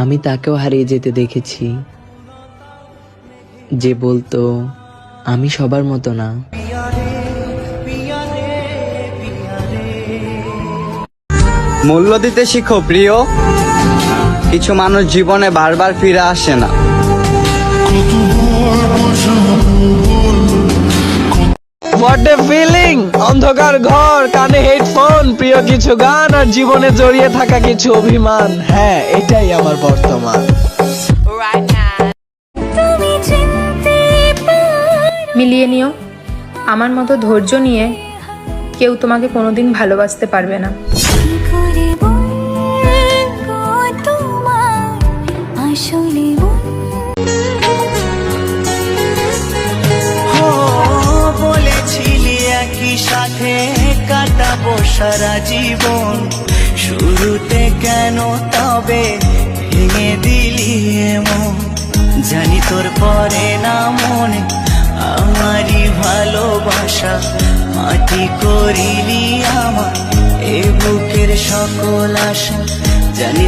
আমি তাকেও হারিয়ে যেতে দেখেছি, যে বলতো আমি সবার মতো না। মূল্য দিতে শিখো প্রিয়, কিছু মানুষ জীবনে বারবার ফিরে আসে না। হোয়াট এ ফিলিং, অন্ধকার ঘর, কানে হেডফোন, প্রিয় কিছু গান আর জীবনে জড়িয়ে থাকা কিছু অভিমান। হ্যাঁ, এটাই আমার বর্তমান। মিলিয়ে নিও, আমার মতো ধৈর্য নিয়ে কেউ তোমাকে কোনোদিন ভালোবাসতে পারবে না। বলেছিলি একই সাথে কাটাবো সারা জীবন, শুরুতে কেন তবে ভেঙে দিলি এমন? জানি তোর পরে না মনে আমারই ভালোবাসা, মাটি করিলি আমার এ বুকের সকল আশা। জানি